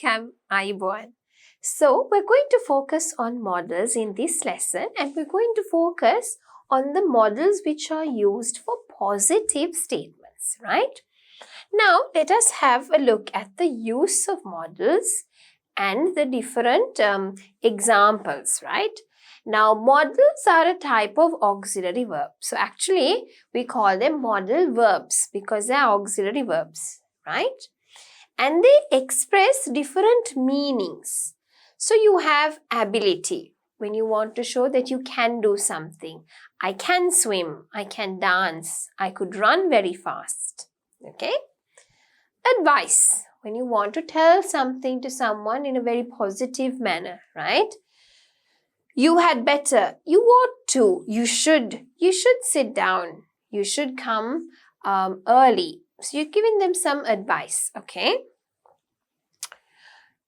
Welcome, Ayubowan. So we're going to focus on models in this lesson, and we're going to focus on the models which are used for positive statements, right? Now let us have a look at the use of models and the different examples, right? Now modals are a type of auxiliary verb. So actually we call them modal verbs because they are auxiliary verbs, right? And they express different meanings. So you have ability when you want to show that you can do something. I can swim, I can dance, I could run very fast. Okay? Advice, when you want to tell something to someone in a very positive manner, right? You had better, you ought to, you should sit down, you should come early. So you're giving them some advice, okay?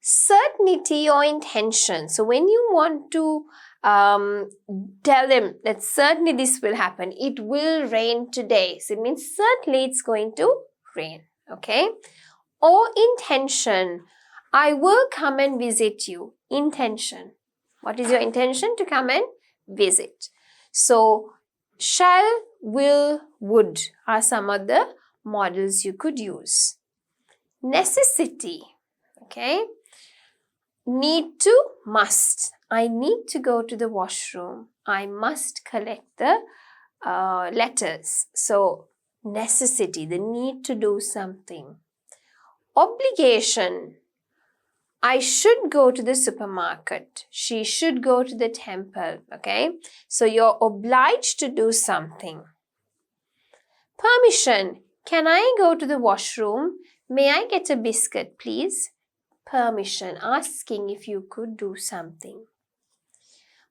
Certainty or intention. So when you want to tell them that certainly this will happen, it will rain today. So it means certainly it's going to rain, okay? Or intention, I will come and visit you. Intention. What is your intention? To come and visit. So shall, will, would are some of the models you could use. Necessity, okay? Need to, must. I need to go to the washroom. I must collect the letters. So necessity, the need to do something. Obligation, I should go to the supermarket. She should go to the temple, okay? So you're obliged to do something. Permission, can I go to the washroom? May I get a biscuit, please? Permission, asking if you could do something.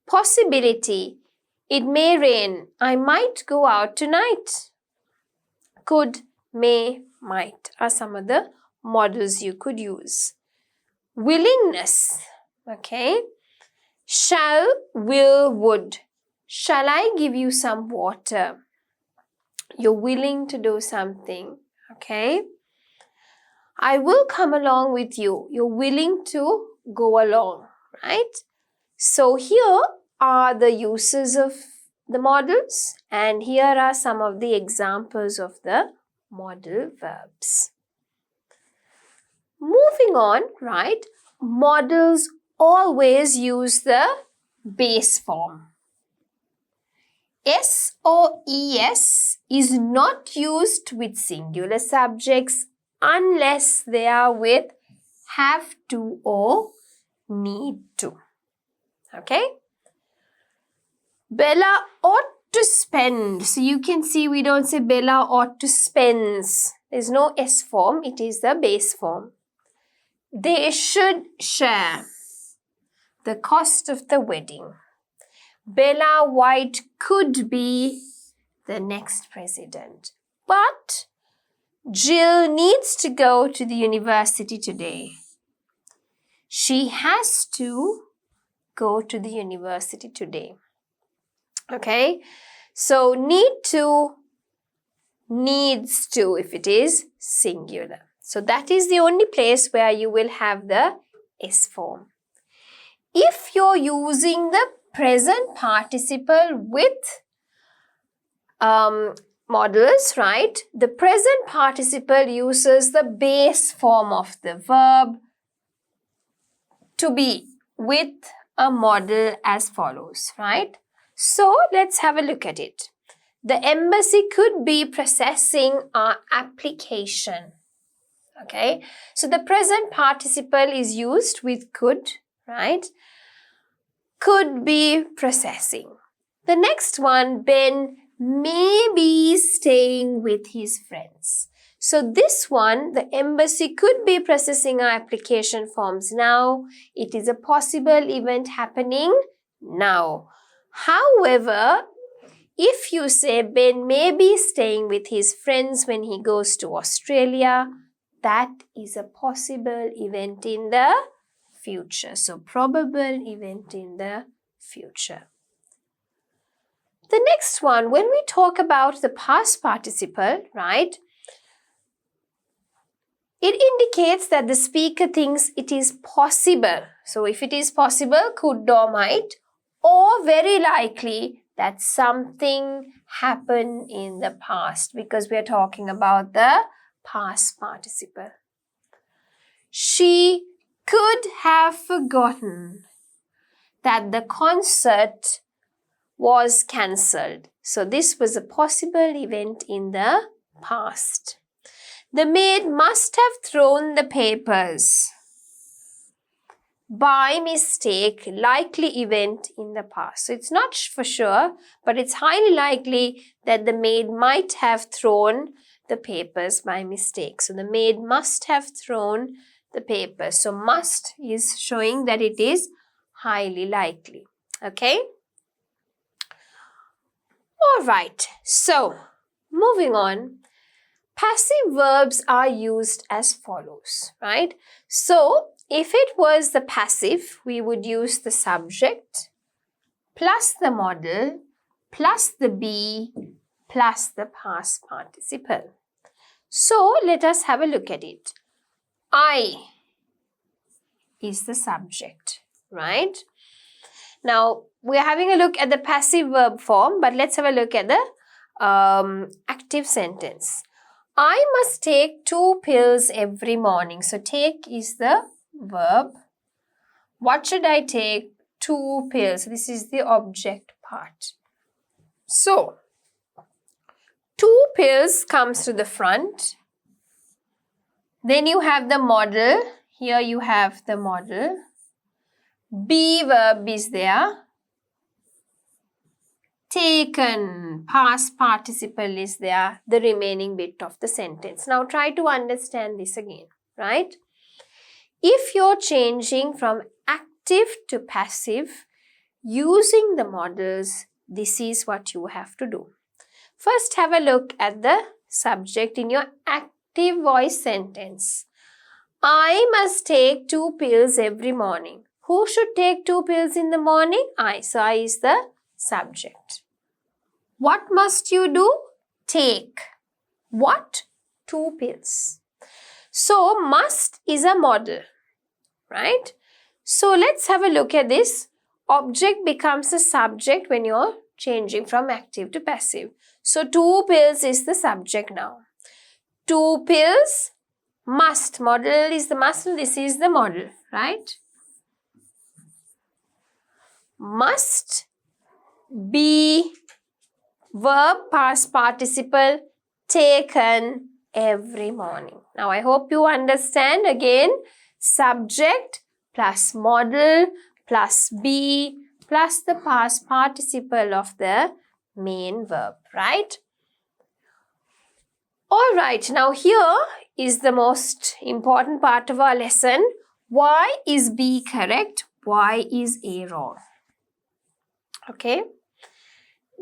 Possibility, it may rain. I might go out tonight. Could, may, might are some of the models you could use. Willingness, okay? Shall, will, would. Shall I give you some water? You're willing to do something, okay? I will come along with you. You're willing to go along, right? So here are the uses of the models, and here are some of the examples of the modal verbs. Moving on, right? Modals always use the base form. S or ES is not used with singular subjects unless they are with have to or need to. Okay? Bella ought to spend. So you can see we don't say Bella ought to spends. There's no S form. It is the base form. They should share the cost of the wedding. Bella White could be the next president. But Jill needs to go to the university today. She has to go to the university today. Okay? So need to, needs to if it is singular. So that is the only place where you will have the S form. If you're using the present participle with modals, right? The present participle uses the base form of the verb to be with a modal as follows, right? So let's have a look at it. The embassy could be processing our application. Okay, so the present participle is used with could, right? Could be processing. The next one, Ben may be staying with his friends. So this one, the embassy could be processing our application forms now. It is a possible event happening now. However, if you say Ben may be staying with his friends when he goes to Australia, that is a possible event in the future. So probable event in the future. The next one, when we talk about the past participle, right? It indicates that the speaker thinks it is possible. So if it is possible, could or might, or very likely that something happened in the past, because we are talking about the past participle. She could have forgotten that the concert was cancelled. So this was a possible event in the past. The maid must have thrown the papers. By mistake, likely event in the past. So it's not for sure, but it's highly likely that the maid might have thrown the papers by mistake. So the maid must have thrown the papers. So must is showing that it is highly likely. Okay? Alright, so moving on. Passive verbs are used as follows, right? So if it was the passive, we would use the subject plus the modal plus the be plus the past participle. So let us have a look at it. I is the subject, right? Now we're having a look at the passive verb form, but let's have a look at the active sentence. I must take 2 pills every morning. So take is the verb. What should I take? 2 pills. This is the object part. So 2 pills comes to the front. Then you have the modal. Here you have the modal. Be verb is there. Taken, past participle is there, the remaining bit of the sentence. Now try to understand this again, right? If you're changing from active to passive using the modals, this is what you have to do. First, have a look at the subject in your active voice sentence. I must take 2 pills every morning. Who should take 2 pills in the morning? I. So I is the subject. What must you do? Take. What? 2 pills. So must is a modal, right? So let's have a look at this. Object becomes a subject when you're changing from active to passive. So 2 pills is the subject now. 2 pills, must. Modal is the must and this is the modal, right? Must be verb past participle taken every morning. Now I hope you understand again. Subject plus modal plus be plus the past participle of the main verb, right? Alright, now here is the most important part of our lesson. Why is B correct? Why is A wrong? Okay.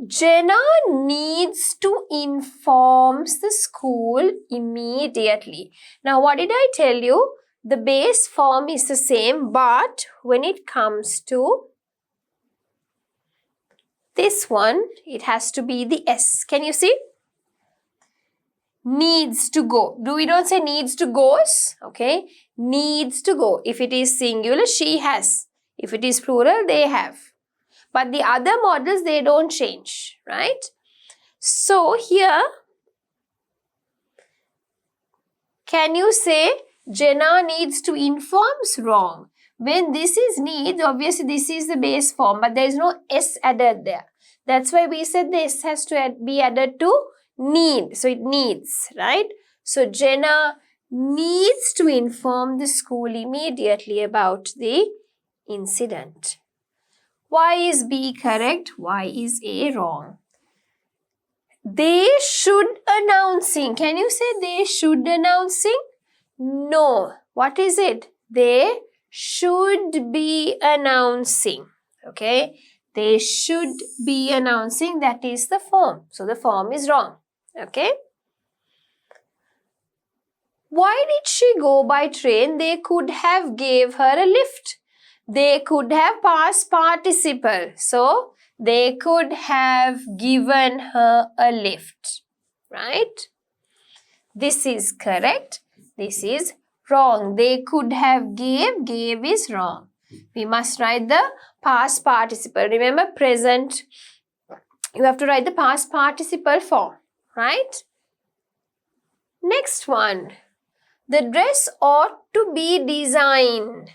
Jenna needs to inform the school immediately. Now, what did I tell you? The base form is the same, but when it comes to this one, it has to be the S. Can you see? Needs to go. We don't say needs to goes. Okay. Needs to go. If it is singular, she has. If it is plural, they have. But the other models, they don't change, right? So here, can you say Jenna needs to informs? Wrong. When this is needs, obviously this is the base form, but there is no S added there. That's why we said the S has to be added to need. So it needs, right? So Jenna needs to inform the school immediately about the incident. Why is B correct? Why is A wrong? They should announcing. Can you say they should announcing? No. What is it? They should be announcing. Okay. They should be announcing. That is the form. So the form is wrong. Okay. Why did she go by train? They could have gave her a lift. They could have past participle. So, they could have given her a lift. Right? This is correct. This is wrong. They could have gave. Gave is wrong. We must write the past participle. Remember, present, you have to write the past participle form, right? Next one. The dress ought to be designed.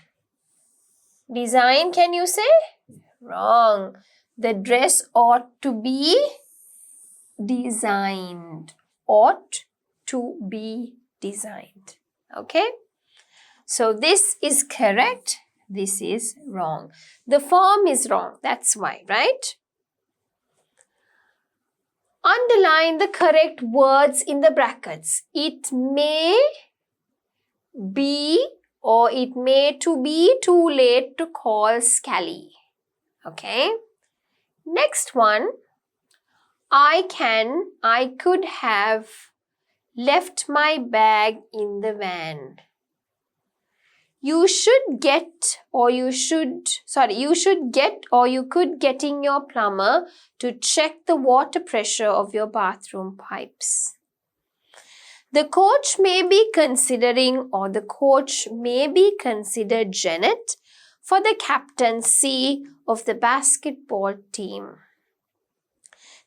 Design, can you say? Wrong. The dress ought to be designed. Ought to be designed. Okay? So this is correct. This is wrong. The form is wrong. That's why, right? Underline the correct words in the brackets. It may be or it may to be too late to call Scally. Okay. Next one. I could have left my bag in the van. You should get or you could getting your plumber to check the water pressure of your bathroom pipes. The coach may be considering or the coach may be considered Janet for the captaincy of the basketball team.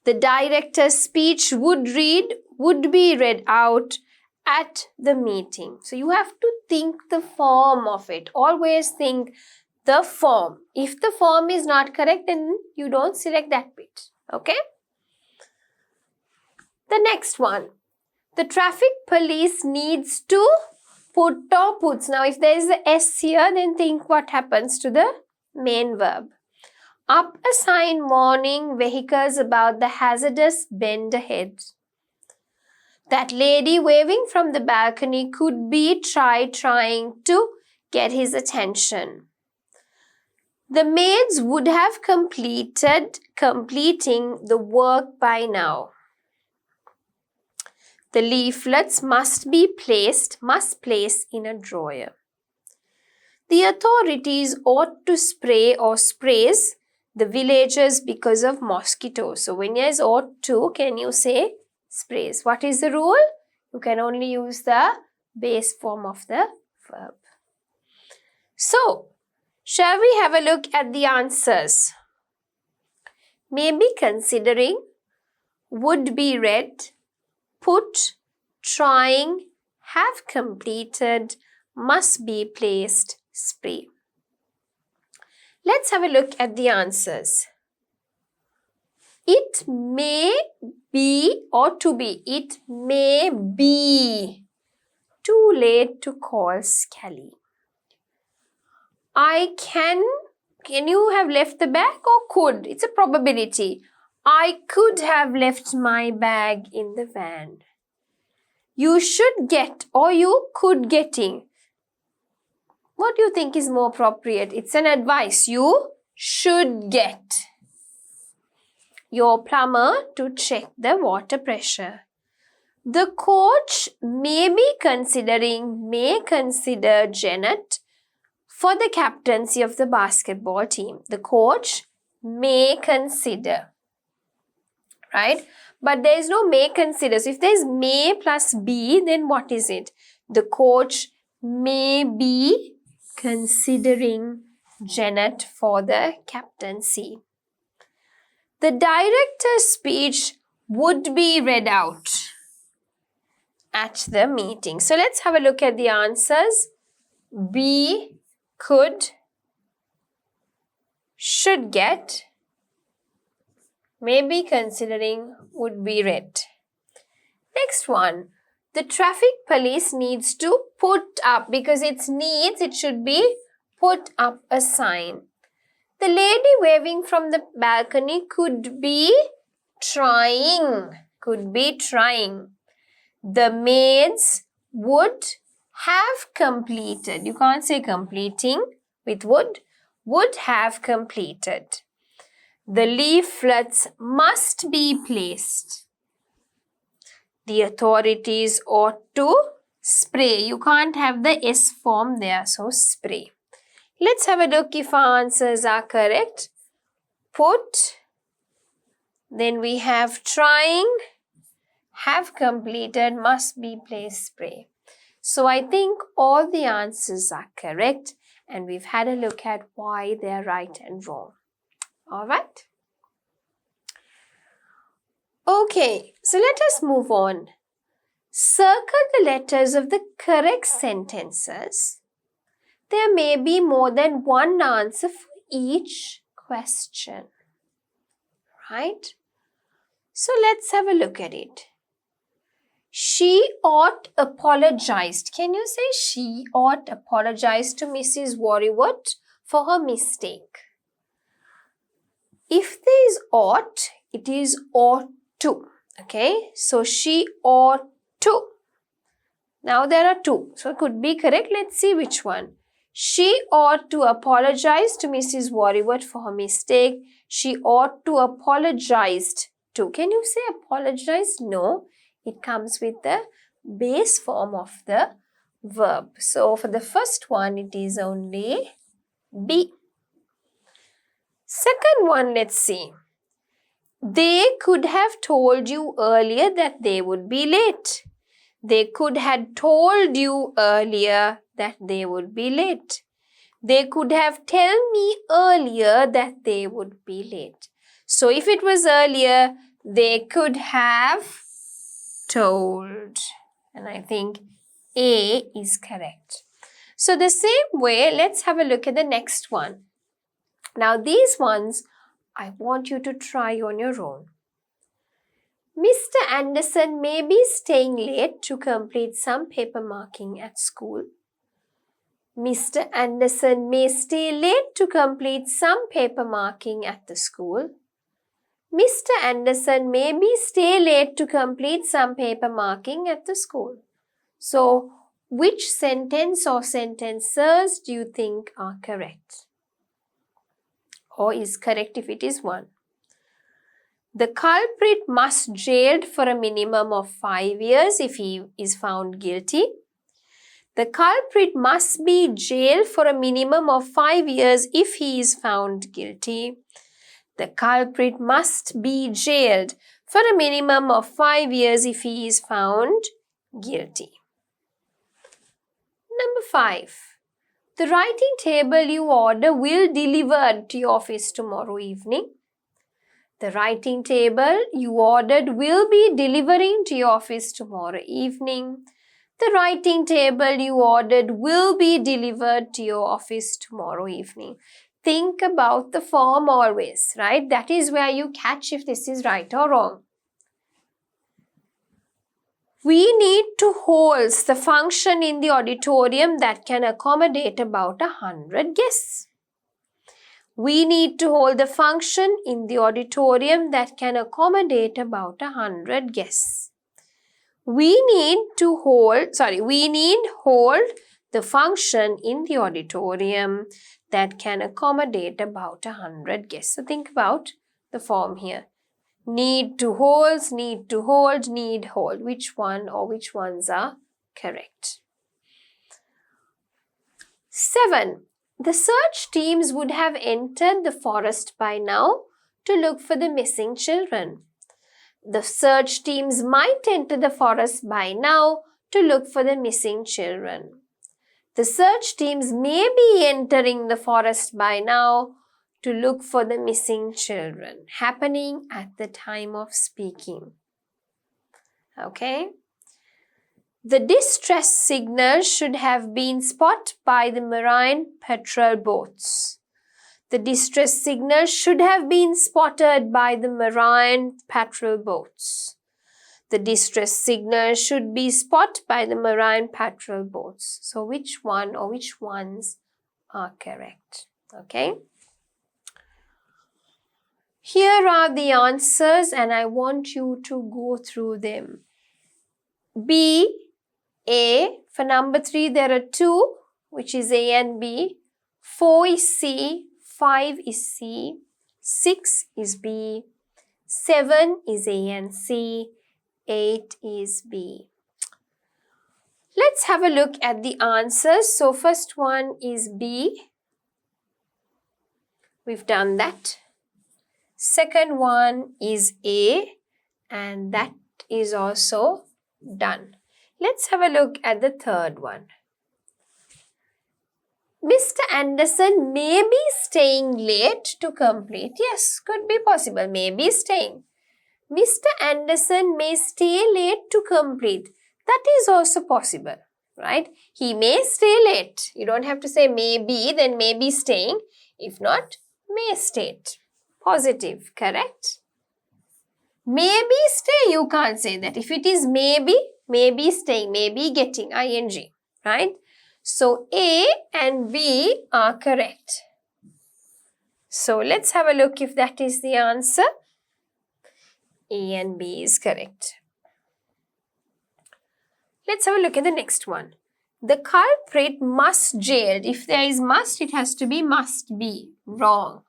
The director's speech would be read out at the meeting. So you have to think the form of it. Always think the form. If the form is not correct, then you don't select that bit. Okay? The next one. The traffic police needs to put or puts. Now, if there is a S here, then think what happens to the main verb. Up a sign warning vehicles about the hazardous bend ahead. That lady waving from the balcony could be trying to get his attention. The maids would have completing the work by now. The leaflets must place in a drawer. The authorities ought to spray or sprays the villagers because of mosquitoes. So when there is ought to, can you say sprays? What is the rule? You can only use the base form of the verb. So, shall we have a look at the answers? Maybe considering, would be read, put, trying, have completed, must be placed, spray. Let's have a look at the answers. It may be or to be. It may be too late to call Scally. Can you have left the bag or could? It's a probability. I could have left my bag in the van. You should get or you could getting. What do you think is more appropriate? It's an advice. You should get your plumber to check the water pressure. The coach may consider Janet for the captaincy of the basketball team. The coach may consider. Right? But there is no may consider. So if there is may plus be, then what is it? The coach may be considering Janet for the captaincy. The director's speech would be read out at the meeting. So let's have a look at the answers. Be, could, should get, maybe considering, would be read. Next one. The traffic police needs to put up, because it's needs, it should be put up a sign. The lady waving from the balcony could be trying. The maids would have completed. You can't say completing with would have completed. The leaflets must be placed. The authorities ought to spray. You can't have the S form there, so spray. Let's have a look if our answers are correct. Put, then we have trying, have completed, must be placed, spray. So I think all the answers are correct and we've had a look at why they're right and wrong. All right? Okay, so let us move on. Circle the letters of the correct sentences. There may be more than one answer for each question. Right? So let's have a look at it. She ought apologized. Can you say she ought apologized to Mrs. Worrywart for her mistake? If there is ought, it is ought to. Okay, so she ought to. Now there are two, so it could be correct. Let's see which one. She ought to apologize to Mrs. Worrywart for her mistake. She ought to apologize to. Can you say apologize? No, it comes with the base form of the verb. So for the first one, it is only be. Second one, let's see. They could have told you earlier that they would be late. They could have told you earlier that they would be late. They could have told me earlier that they would be late. So if it was earlier, they could have told. And I think A is correct. So the same way, let's have a look at the next one. Now these ones, I want you to try on your own. Mr. Anderson may be staying late to complete some paper marking at school. Mr. Anderson may stay late to complete some paper marking at the school. Mr. Anderson may be stay late to complete some paper marking at the school. So, which sentence or sentences do you think are correct? Or is correct if it is one? The culprit must jailed for a minimum of 5 years if he is found guilty. The culprit must be jailed for a minimum of 5 years if he is found guilty. The culprit must be jailed for a minimum of 5 years if he is found guilty. Number 5. The writing table you order will deliver to your office tomorrow evening. The writing table you ordered will be delivering to your office tomorrow evening. The writing table you ordered will be delivered to your office tomorrow evening. Think about the form always, right? That is where you catch if this is right or wrong. We need to hold the function in the auditorium that can accommodate about 100 guests. We need to hold the function in the auditorium that can accommodate about 100 guests. We need hold the function in the auditorium that can accommodate about 100 guests. So think about the form here. Need to hold, need to hold, need hold. Which one or which ones are correct? 7. The search teams would have entered the forest by now to look for the missing children. The search teams might enter the forest by now to look for the missing children. The search teams may be entering the forest by now to look for the missing children, happening at the time of speaking. Okay? The distress signal should have been spotted by the marine patrol boats. The distress signal should have been spotted by the marine patrol boats. The distress signal should be spotted by the marine patrol boats. So which one or which ones are correct? Okay. Here are the answers and I want you to go through them. B, A. For number 3, there are 2, which is A and B. 4 is C. 5 is C. 6 is B. 7 is A and C. 8 is B. Let's have a look at the answers. So first one is B. We've done that. Second one is A and that is also done. Let's have a look at the third one. Mr. Anderson may be staying late to complete. Yes, could be possible. May be staying. Mr. Anderson may stay late to complete. That is also possible, right? He may stay late. You don't have to say may be, then may be staying. If not, may state. Positive, correct? Maybe stay, you can't say that. If it is maybe staying, maybe getting, ing, right? So, A and B are correct. So, let's have a look if that is the answer. A and B is correct. Let's have a look at the next one. The culprit must jailed. If there is must, it has to be must be. Wrong.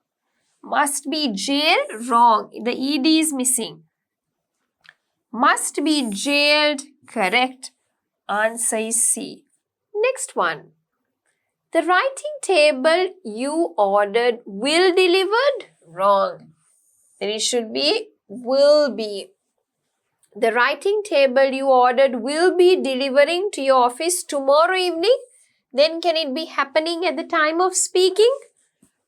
Must be jailed. Wrong. The ed is missing. Must be jailed. Correct. Answer is C. Next one. The writing table you ordered will delivered. Wrong. Then it should be will be. The writing table you ordered will be delivering to your office tomorrow evening. Then can it be happening at the time of speaking?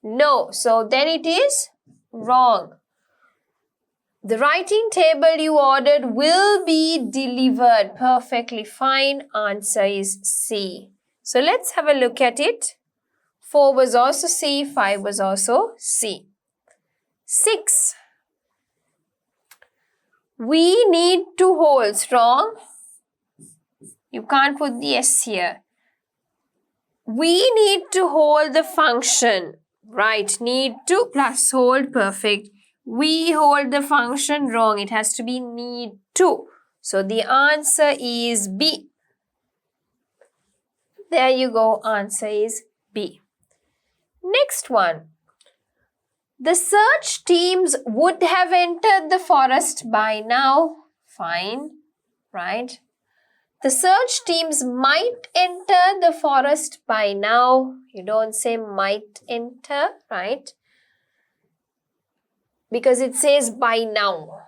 No. So then it is wrong. The writing table you ordered will be delivered. Perfectly fine. Answer is C. So let's have a look at it. 4 was also C. 5 was also C. 6. We need to hold. Wrong. You can't put the S here. We need to hold the function. Right. Need to plus hold. Perfect. We hold the function. Wrong. It has to be need to. So the answer is B. There you go. Answer is B. Next one. The search teams would have entered the forest by now. Fine, right? The search teams might enter the forest by now. You don't say might enter, right? Because it says by now,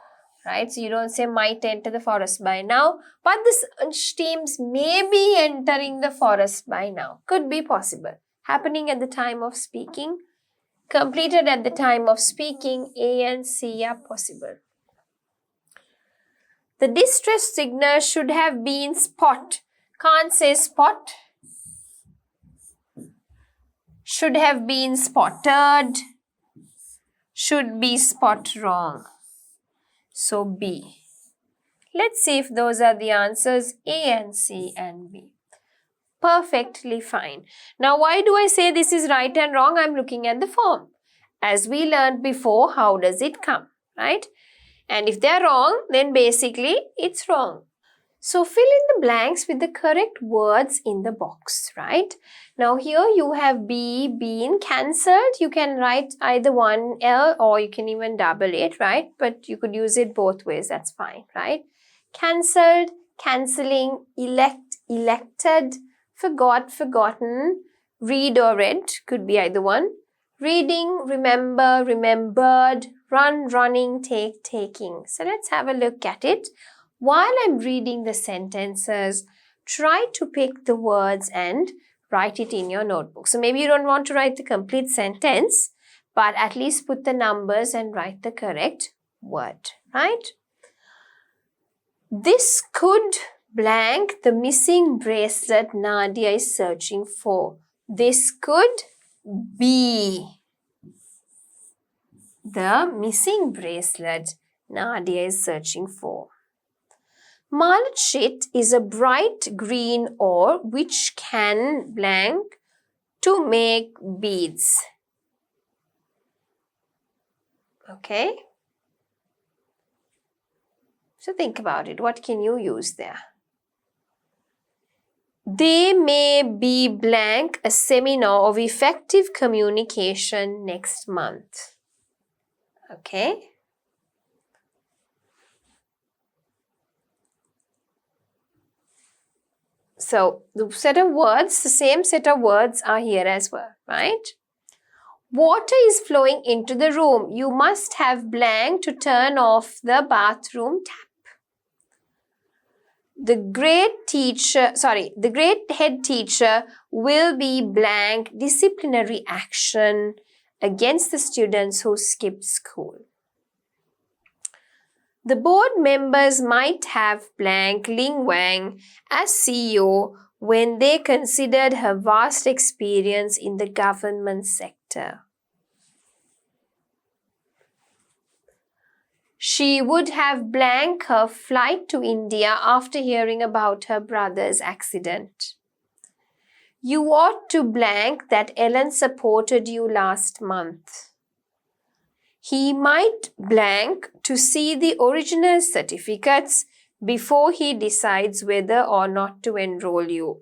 right? So you don't say might enter the forest by now. But the search teams may be entering the forest by now. Could be possible. Happening at the time of speaking. Completed at the time of speaking. A and C are possible. The distress signal should have been spot. Can't say spot. Should have been spotted. Should be spot wrong. So B. Let's see if those are the answers. A and C and B. Perfectly fine. Now, why do I say this is right and wrong? I'm looking at the form. As we learned before, how does it come, right? And if they're wrong, then basically it's wrong. So, fill in the blanks with the correct words in the box, right? Now, here you have B, been, cancelled. You can write either one L or you can even double it, right? But you could use it both ways. That's fine, right? Cancelled, cancelling, elect, elected, forgot, forgotten, read or read, could be either one. Reading, remember, remembered, run, running, take, taking. So let's have a look at it. While I'm reading the sentences, try to pick the words and write it in your notebook. So maybe you don't want to write the complete sentence, but at least put the numbers and write the correct word, right? This could blank the missing bracelet Nadia is searching for. This could be the missing bracelet Nadia is searching for. Malachite is a bright green ore which can blank to make beads. Okay. So think about it. What can you use there? They may be blank a seminar of effective communication next month. Okay. So the set of words, the same set of words are here as well, right? Water is flowing into the room. You must have blank to turn off the bathroom tap. the great head teacher will be blank disciplinary action against the students who skipped school. The board members might have blank Ling Wang as CEO when they considered her vast experience in the government sector. She would have blank her flight to India after hearing about her brother's accident. You ought to blank that Ellen supported you last month. He might blank to see the original certificates before he decides whether or not to enroll you.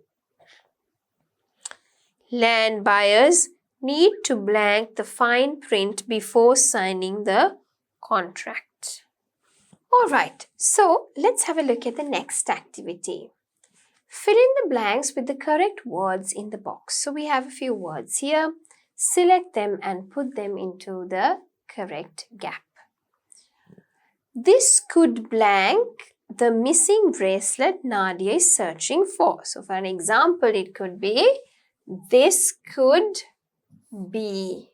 Land buyers need to blank the fine print before signing the contract. Alright, so let's have a look at the next activity. Fill in the blanks with the correct words in the box. So we have a few words here. Select them and put them into the correct gap. This could blank the missing bracelet Nadia is searching for. So for an example, it could be, this could be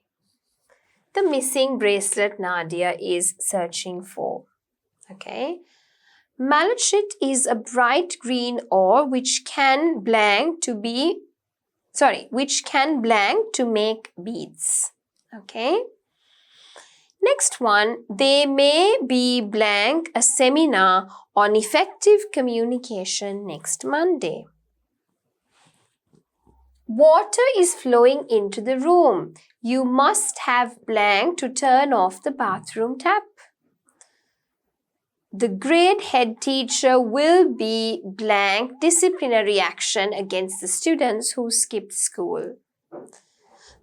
the missing bracelet Nadia is searching for. Okay. Malachite is a bright green ore which can blank to make beads. Okay. Next one, there may be blank a seminar on effective communication next Monday. Water is flowing into the room. You must have blank to turn off the bathroom tap. The grade head teacher will be blank disciplinary action against the students who skipped school.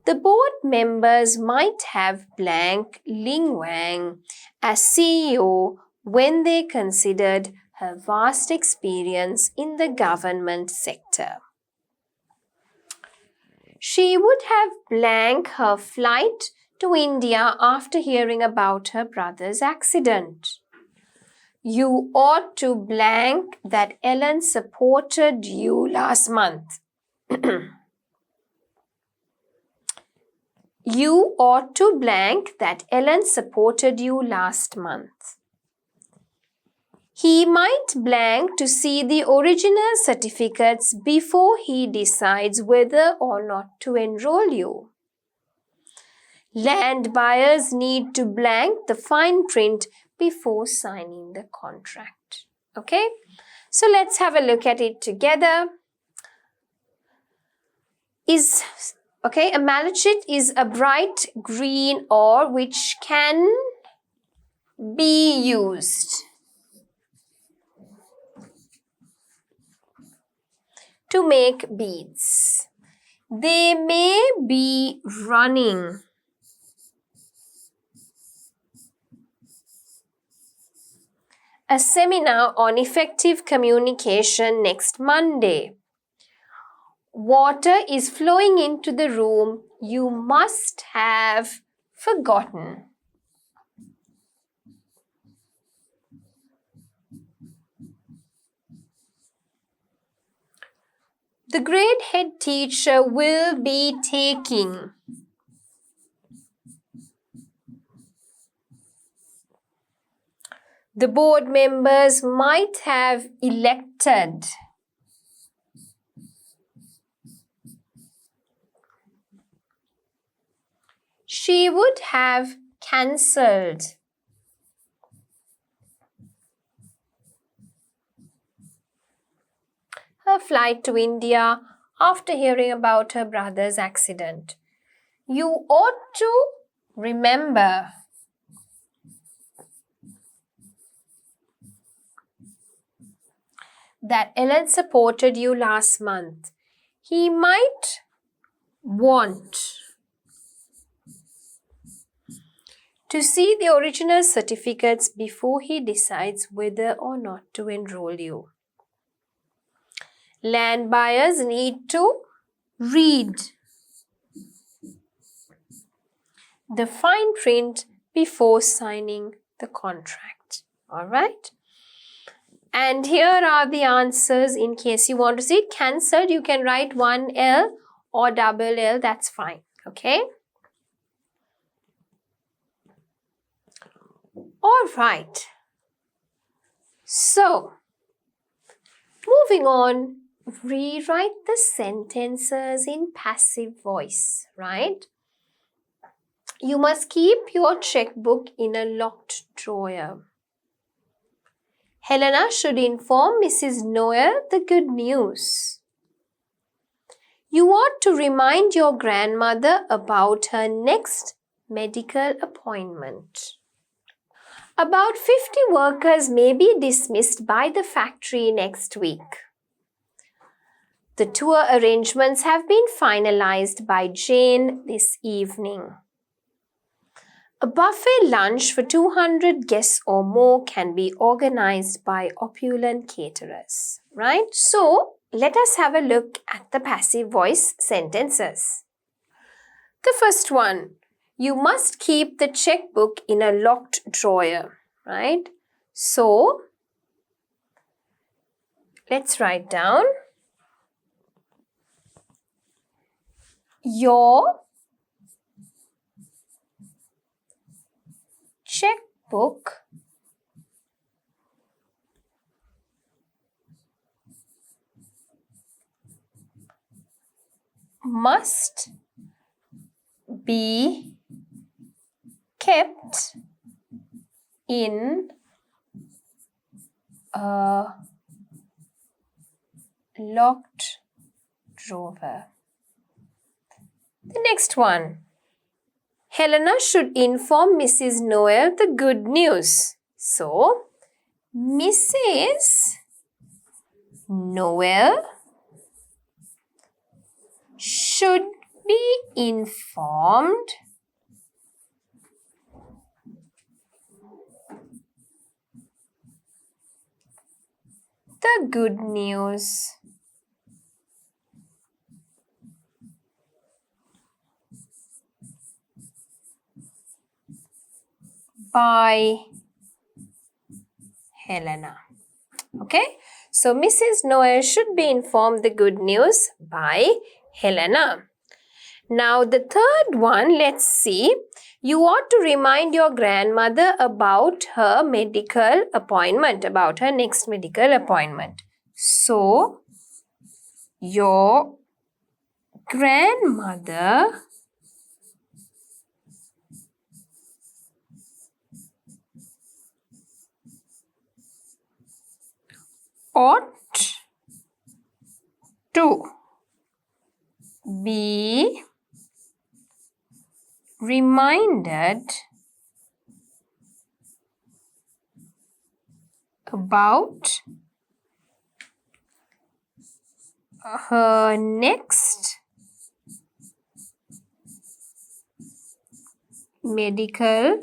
The board members might have blank Ling Wang as CEO when they considered her vast experience in the government sector. She would have blank her flight to India after hearing about her brother's accident. You ought to blank that Ellen supported you last month. You ought to blank that Ellen supported you last month. He might blank to see the original certificates before he decides whether or not to enroll you. Land buyers need to blank the fine print before signing the contract. Okay, so let's have a look at it together. A malachite is a bright green ore which can be used to make beads. They may be running a seminar on effective communication next Monday. Water is flowing into the room. You must have forgotten. The grade head teacher will be taking. The board members might have elected. She would have cancelled. Her flight to India after hearing about her brother's accident. You ought to remember that Ellen supported you last month. He might want to see the original certificates before he decides whether or not to enroll you. Land buyers need to read the fine print before signing the contract. All right. And here are the answers in case you want to see it. Cancelled, you can write 1L or double L, that's fine. Okay. All right. So, moving on, rewrite the sentences in passive voice, right? You must keep your checkbook in a locked drawer. Helena should inform Mrs. Noel the good news. You ought to remind your grandmother about her next medical appointment. About 50 workers may be dismissed by the factory next week. The tour arrangements have been finalized by Jane this evening. A buffet lunch for 200 guests or more can be organized by opulent caterers, right? So, let us have a look at the passive voice sentences. The first one, you must keep the checkbook in a locked drawer, right? So, let's write down your checkbook must be kept in a locked drawer. The next one. Helena should inform Mrs. Noel the good news. So, Mrs. Noel should be informed the good news. By Helena. Okay, so Mrs. Noel should be informed the good news by Helena. Now the third one, let's see. You ought to remind your grandmother about her medical appointment, about her next medical appointment. So, your grandmother ought to be reminded about her next medical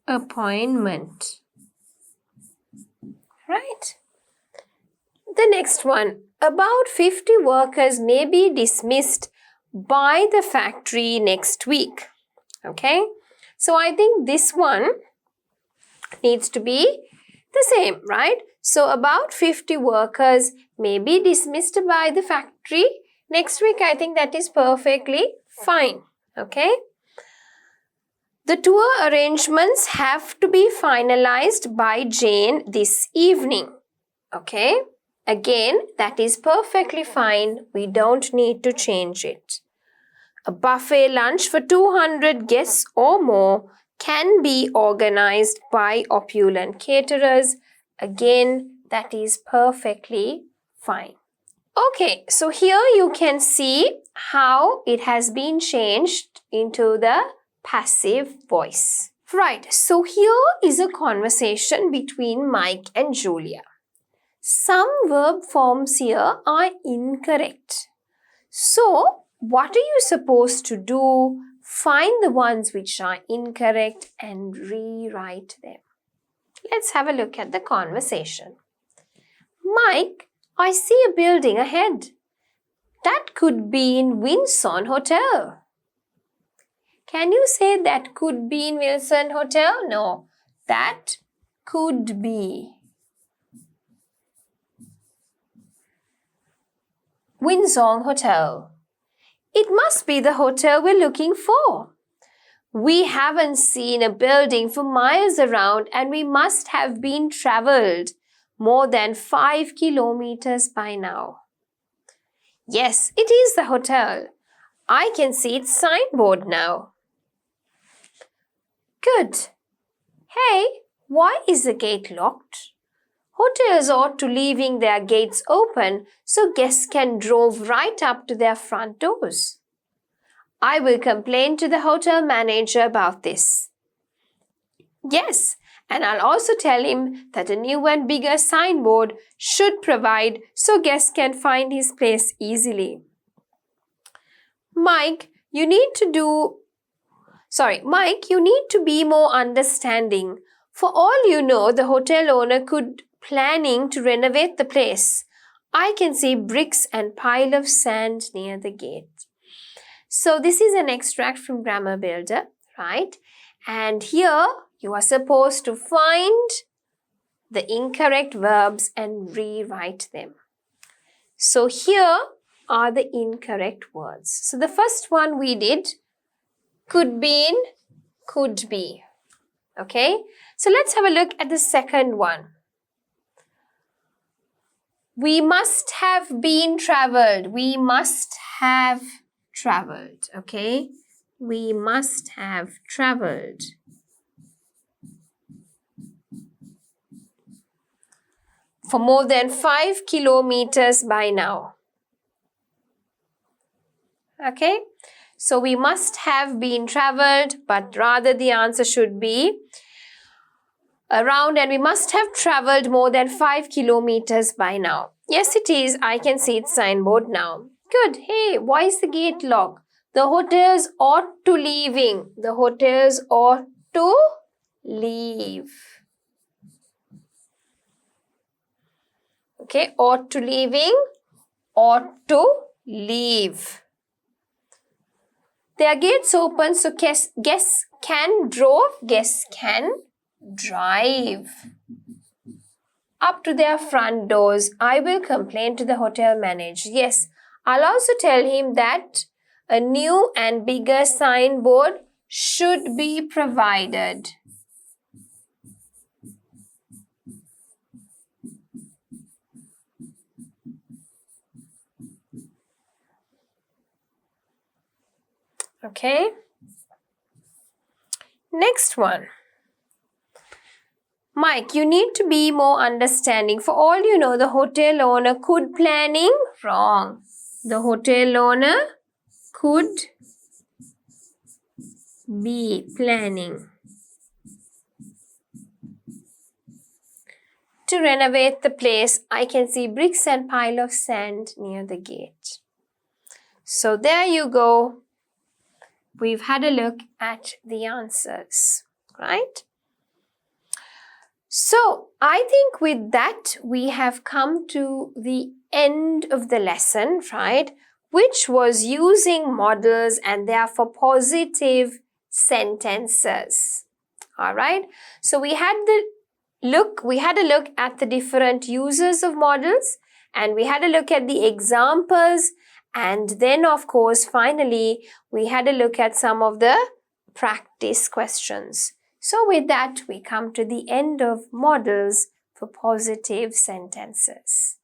appointment. Right? The next one. About 50 workers may be dismissed by the factory next week. Okay? So I think this one needs to be the same, right? So about 50 workers may be dismissed by the factory next week. I think that is perfectly fine. Okay? The tour arrangements have to be finalized by Jane this evening. Okay? Again, that is perfectly fine. We don't need to change it. A buffet lunch for 200 guests or more can be organized by opulent caterers. Again, that is perfectly fine. Okay, so here you can see how it has been changed into the passive voice. Right, so here is a conversation between Mike and Julia. Some verb forms here are incorrect. So, what are you supposed to do? Find the ones which are incorrect and rewrite them. Let's have a look at the conversation. Mike, I see a building ahead. That could be in Winson Hotel. Can you say that could be in Wilson Hotel? No, that could be Winsong Hotel. It must be the hotel we're looking for. We haven't seen a building for miles around and we must have been traveled more than 5 kilometers by now. Yes, it is the hotel. I can see its signboard now. Good. Hey, why is the gate locked? Hotels ought to leaving their gates open so guests can drove right up to their front doors. I will complain to the hotel manager about this. Yes, and I'll also tell him that a new and bigger signboard should provide so guests can find his place easily. Mike, you need to be more understanding. For all you know, the hotel owner could planning to renovate the place. I can see bricks and pile of sand near the gate. So this is an extract from Grammar Builder, right? And here you are supposed to find the incorrect verbs and rewrite them. So here are the incorrect words. So the first one we did, could be in, could be. Okay? So let's have a look at the second one. We must have been traveled. We must have traveled. Okay? We must have traveled. For more than 5 kilometers by now. Okay? So we must have been traveled, but rather the answer should be around, and we must have traveled more than 5 kilometers by now. Yes, it is. I can see its signboard now. Good. Hey, why is the gate locked? The hotels ought to leaving. The hotels ought to leave. Okay, ought to leaving, ought to leave. Their gates open so guests can drive up to their front doors. I will complain to the hotel manager. Yes, I'll also tell him that a new and bigger signboard should be provided. Okay. Next one. Mike, you need to be more understanding. For all you know, the hotel owner could planning wrong. The hotel owner could be planning to renovate the place. I can see bricks and pile of sand near the gate. So there you go. We've had a look at the answers, right? So I think with that, we have come to the end of the lesson, right? Which was using modals and therefore positive sentences. All right. So we had a look at the different uses of modals, and we had a look at the examples. And then, of course, finally, we had a look at some of the practice questions. So with that, we come to the end of modals for positive sentences.